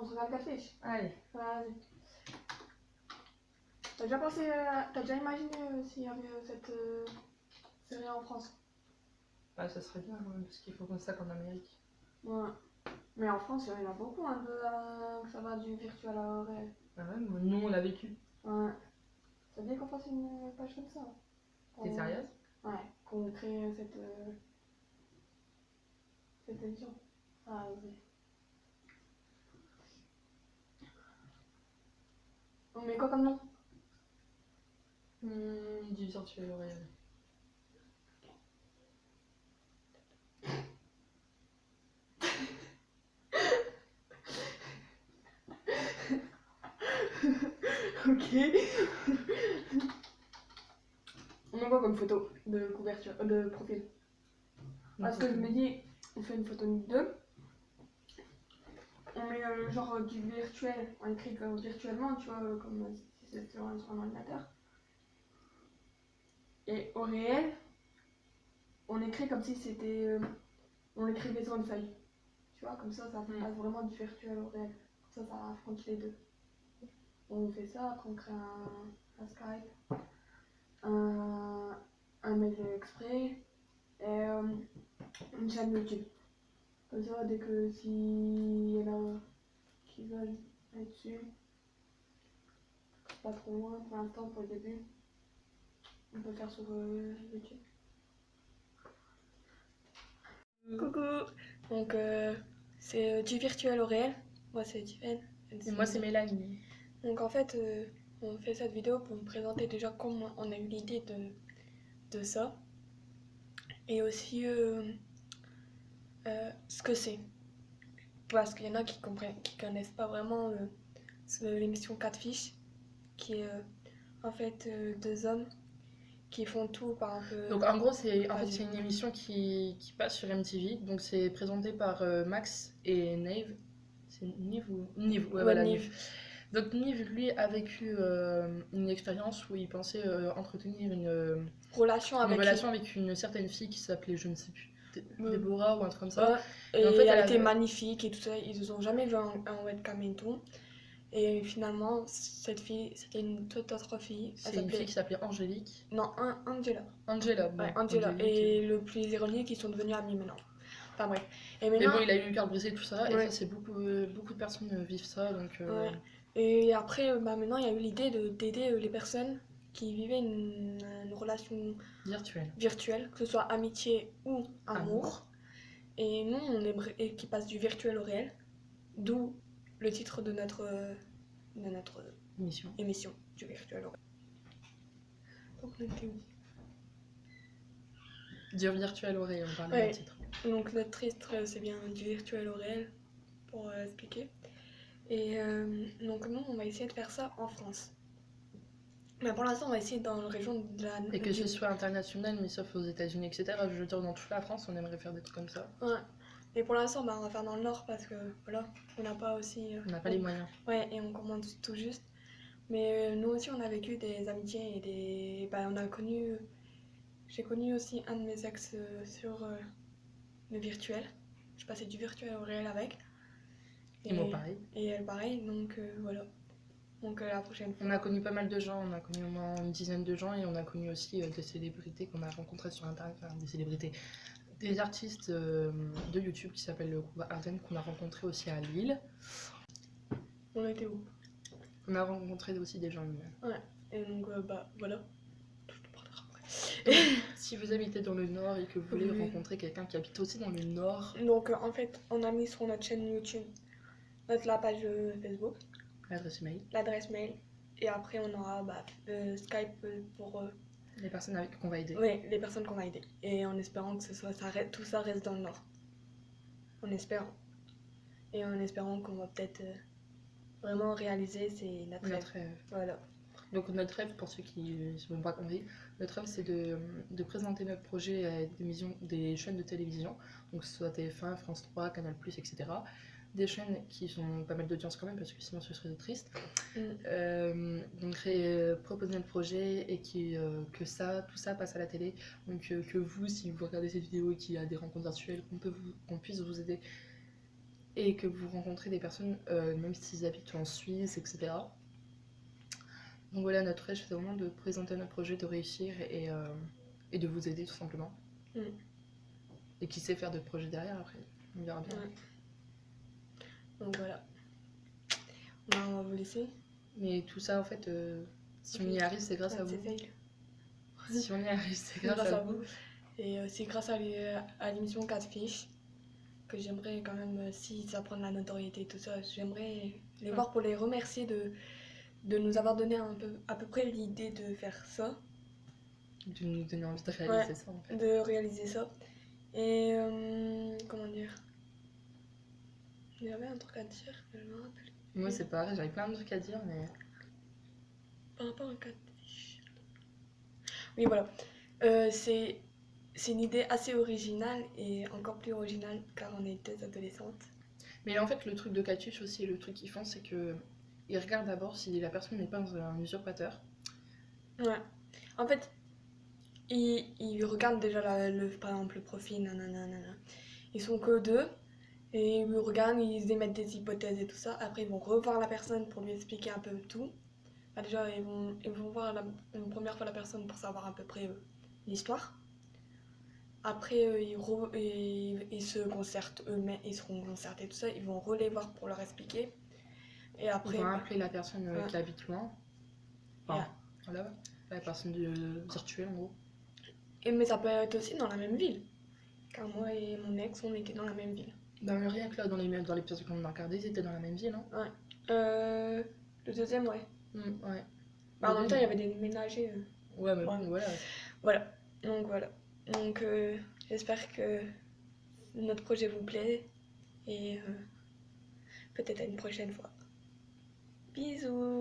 se regarde Catfish. Allez. Vas-y. T'as déjà imaginé s'il y avait cette série en France? Bah, ça serait bien, parce qu'il faut qu'on ça qu'en Amérique. Ouais. Mais en France, il y en a beaucoup, hein, que ça va du virtuel au réel. Ah ouais, nous on l'a vécu. Ouais. Ça veut dire qu'on fasse une page comme ça. T'es sérieuse? Ouais, qu'on crée cette émission. Ah, vas-y. On met quoi comme nom? Du virtuel au réel. Ok. On met quoi comme photo de couverture, de profil? Parce que je me dis, on fait une photo de deux. On met genre du virtuel, on écrit virtuellement, tu vois, comme si c'était sur un ordinateur. Et au réel, on écrit comme si c'était. On écrivait sur une feuille. Tu vois, comme ça passe vraiment du virtuel au réel. Comme ça affronte les deux. On fait ça, après on crée un Skype, un mail exprès et une chaîne YouTube. Comme ça, dès que s'il y en a qui veulent être dessus, pas trop loin pour l'instant, pour le début, on peut faire sur YouTube. Coucou. Donc c'est du virtuel au réel. Moi c'est Tiffen. Et moi c'est Mélanie. Donc en fait on fait cette vidéo pour vous présenter déjà comment on a eu l'idée de ça. Et aussi ce que c'est. Parce qu'il y en a qui connaissent pas vraiment l'émission Catfish, qui est en fait deux hommes qui font tout par un peu. Donc en gros c'est une émission qui passe sur MTV. Donc c'est présenté par Max et Nave. C'est Nive ou Nive, ouais, voilà, Nive. Donc Nive, lui, a vécu une expérience où il pensait entretenir une relation avec une certaine fille qui s'appelait, je ne sais plus, Déborah ou un truc comme ça. Ouais, et en fait, elle était magnifique et tout ça. Ils ne ont jamais vu un webcam et tout. Et finalement, cette fille, c'était une toute autre fille. C'est une fille qui s'appelait Angélique. Non, Angela. Angela, bon. Ouais, Angela. Et le plus ironique, ils sont devenus amis maintenant. Enfin bref. Et maintenant, mais bon, il a eu le cœur brisé, tout ça. Ouais. Et ça, c'est beaucoup de personnes vivent ça. Donc, ouais. Et après, maintenant, il y a eu l'idée d'aider les personnes qui vivaient une relation virtuelle, que ce soit amitié ou amour. Et nous, on aimerait qui passe du virtuel au réel, d'où le titre de notre émission, du virtuel au réel. Donc on était où? Du virtuel au réel, on parlait du titre. Donc notre titre, c'est bien du virtuel au réel, pour expliquer. Et donc nous, on va essayer de faire ça en France. Mais pour l'instant, on va essayer dans la région de la... Et que ce soit international, mais sauf aux États-Unis, etc. Je veux dire, dans toute la France, on aimerait faire des trucs comme ça. Ouais. Et pour l'instant, on va faire dans le Nord parce que voilà, on n'a pas aussi... on n'a pas les moyens. Ouais, et on commence tout juste. Mais nous aussi, on a vécu des amitiés et des... Bah, on a connu... J'ai connu aussi un de mes ex sur le virtuel. Je passais du virtuel au réel avec. Et moi pareil. Et elle pareil, donc voilà. Donc la prochaine fois. On a connu pas mal de gens, on a connu au moins une dizaine de gens et on a connu aussi des célébrités qu'on a rencontrées sur internet, enfin des célébrités, des artistes de YouTube qui s'appellent le groupe Arden qu'on a rencontré aussi à Lille. On était où? On a rencontré aussi des gens humains. Ouais, et donc bah voilà. Donc, si vous habitez dans le Nord et que vous voulez rencontrer quelqu'un qui habite aussi dans le Nord. Donc en fait, on a mis sur notre chaîne YouTube la page Facebook. L'adresse mail. Et après, on aura Skype pour... les personnes qu'on va aider. Oui, les personnes qu'on va aider. Et en espérant que tout ça reste dans le Nord. En espérant. Et en espérant qu'on va peut-être vraiment réaliser notre rêve. Voilà. Donc notre rêve, pour ceux qui ne se sont pas compris, notre rêve c'est de présenter notre projet à des chaînes de télévision, donc que ce soit TF1, France 3, Canal+, etc. Des chaînes qui ont pas mal d'audience quand même, parce que sinon ce serait triste. Donc proposer notre projet et que tout ça passe à la télé. Donc que vous, si vous regardez cette vidéo et qu'il y a des rencontres virtuelles, qu'on puisse vous aider et que vous rencontrez des personnes, même s'ils habitent en Suisse, etc. Donc voilà, notre rêve, c'est vraiment de présenter notre projet, de réussir et de vous aider tout simplement. Et qui sait faire d'autres projets derrière après, on verra bien. Donc voilà. On va vous laisser. Mais tout ça, en fait, si on y arrive, c'est grâce à vous. Si on y arrive, c'est grâce à vous. Et c'est grâce à l'émission 4 fiches que j'aimerais quand même, si ça prend de la notoriété et tout ça, j'aimerais les voir pour les remercier de nous avoir donné à peu près l'idée de faire ça. De nous donner envie de réaliser ça en fait. De réaliser ça. Et comment dire, j'avais un truc à dire, mais je me rappelle. Moi c'est pareil, j'avais plein de trucs à dire, mais... Par rapport à 4 fiches. Oui voilà. C'est une idée assez originale et encore plus originale car on est deux adolescentes. Mais en fait, le truc de Catuche aussi, le truc qu'ils font, c'est que ils regardent d'abord si la personne n'est pas un usurpateur. Ouais. En fait, ils regardent déjà par exemple le profil, nanana. Ils sont que deux et ils regardent, ils émettent des hypothèses et tout ça. Après, ils vont revoir la personne pour lui expliquer un peu tout. Bah, déjà, ils vont voir une première fois la personne pour savoir à peu près l'histoire. Après, ils se concertent eux-mêmes, ils seront concertés, tout ça. Ils vont les voir pour leur expliquer. Et après, ils vont appeler la personne qui habite loin. Enfin, voilà, la personne virtuelle en gros. Mais ça peut être aussi dans la même ville. Car moi et mon ex, on était dans la même ville. Bah, mais rien que là, dans l'épisode qu'on a regardé, ils étaient dans la même ville. Hein. Ouais. Le deuxième, ouais. Ouais. Bah, en même temps, il y avait des déménagés. Ouais, mais bon, voilà. Voilà. Donc, j'espère que notre projet vous plaît. Et peut-être à une prochaine fois. Bisous.